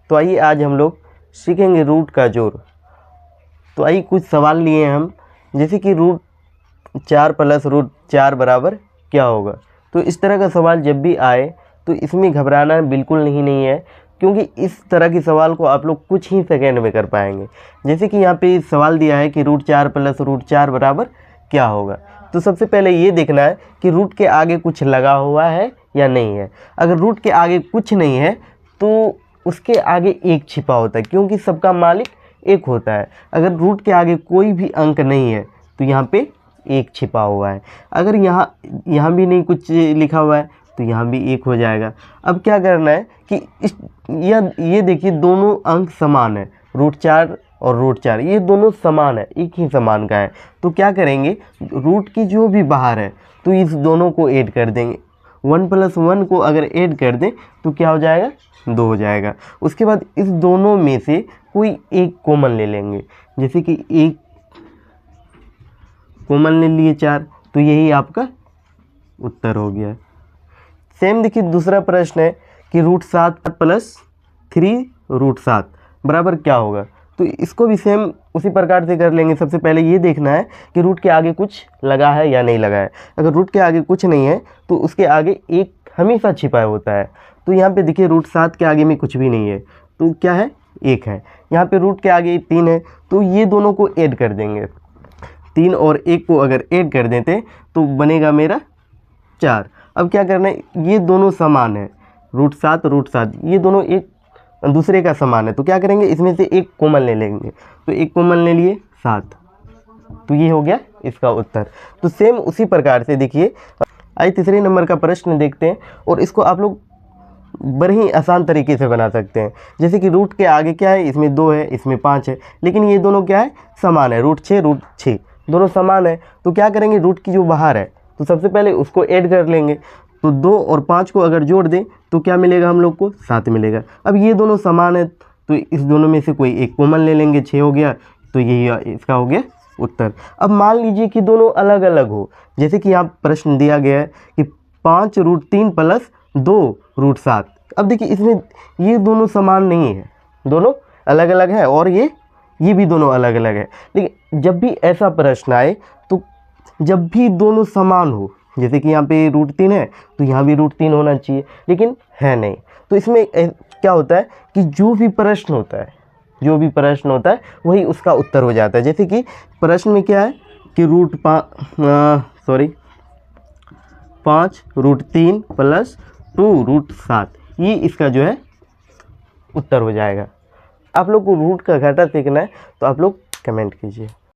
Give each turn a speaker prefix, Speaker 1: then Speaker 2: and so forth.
Speaker 1: तो आइए आज हम लोग सीखेंगे रूट का जोड़। तो आइए कुछ सवाल लिए हम, जैसे कि रूट 4 प्लस रूट 4 बराबर क्या होगा। तो इस तरह का सवाल जब भी आए तो इसमें घबराना बिल्कुल नहीं है, क्योंकि इस तरह के सवाल को आप लोग कुछ ही सेकेंड में कर पाएंगे। जैसे कि यहाँ पे सवाल दिया है कि रूट 4 प्लस रूट 4 बराबर क्या होगा। तो सबसे पहले ये देखना है कि रूट के आगे कुछ लगा हुआ है या नहीं है। अगर रूट के आगे कुछ नहीं है तो उसके आगे एक छिपा होता है, क्योंकि सबका मालिक एक होता है। अगर रूट के आगे कोई भी अंक नहीं है तो यहाँ पे एक छिपा हुआ है। अगर यहाँ भी नहीं कुछ लिखा हुआ है तो यहाँ भी एक हो जाएगा। अब क्या करना है कि ये देखिए दोनों अंक समान है, रूट 4 और रूट 4 ये दोनों समान है, एक ही समान का है। तो क्या करेंगे, रूट की जो भी बाहर है तो इस दोनों को ऐड कर देंगे। 1 + 1 को अगर ऐड कर दें तो क्या हो जाएगा, 2 हो जाएगा। उसके बाद इस दोनों में से कोई एक कॉमन ले लेंगे, जैसे कि एक कॉमन ले लिए 4, तो यही आपका उत्तर हो गया। सेम देखिए दूसरा प्रश्न है कि रूट 7 + 3 रूट 7 बराबर क्या होगा। तो इसको भी सेम उसी प्रकार से कर लेंगे। सबसे पहले ये देखना है कि रूट के आगे कुछ लगा है या नहीं लगा है। अगर रूट के आगे कुछ नहीं है तो उसके आगे एक हमेशा छिपा होता है। तो यहाँ पे देखिए रूट 7 के आगे में कुछ भी नहीं है तो क्या है, एक है। यहाँ पे रूट के आगे 3 है तो ये दोनों को ऐड कर देंगे। 3 और 1 को अगर ऐड कर देते तो बनेगा मेरा 4। अब क्या करना है, ये दोनों समान है, रूट 7 ये दोनों एक दूसरे का समान है। तो क्या करेंगे, इसमें से एक कॉमन ले लेंगे। तो एक कॉमन ले लिए 7, तो ये हो गया इसका उत्तर। तो सेम उसी प्रकार से देखिए आइए तीसरे नंबर का प्रश्न देखते हैं, और इसको आप लोग बड़े ही आसान तरीके से बना सकते हैं। जैसे कि रूट के आगे क्या है, इसमें 2 है, इसमें 5 है, लेकिन ये दोनों क्या है, समान है। रूट 6 दोनों समान है। तो क्या करेंगे, रूट की जो बाहर है तो सबसे पहले उसको ऐड कर लेंगे। तो 2 और 5 को अगर जोड़ दें तो क्या मिलेगा हम लोग को, 7 मिलेगा। अब ये दोनों समान है तो इस दोनों में से कोई एक कॉमन ले लेंगे, 6 हो गया। तो यही इसका हो गया उत्तर। अब मान लीजिए कि दोनों अलग अलग हो, जैसे कि यहाँ प्रश्न दिया गया है कि 5 रूट 3 + 2 रूट 7। अब देखिए इसमें ये दोनों समान नहीं है, दोनों अलग अलग है, और ये भी दोनों अलग अलग है। लेकिन जब भी ऐसा प्रश्न आए तो जब भी दोनों समान हो, जैसे कि यहाँ पे रूट 3 है तो यहाँ भी रूट 3 होना चाहिए, लेकिन है नहीं। तो इसमें क्या होता है कि जो भी प्रश्न होता है वही उसका उत्तर हो जाता है। जैसे कि प्रश्न में क्या है कि 5 रूट 3 + 2 रूट 7, ये इसका जो है उत्तर हो जाएगा। आप लोग को रूट का घाटा सीखना है तो आप लोग कमेंट कीजिए।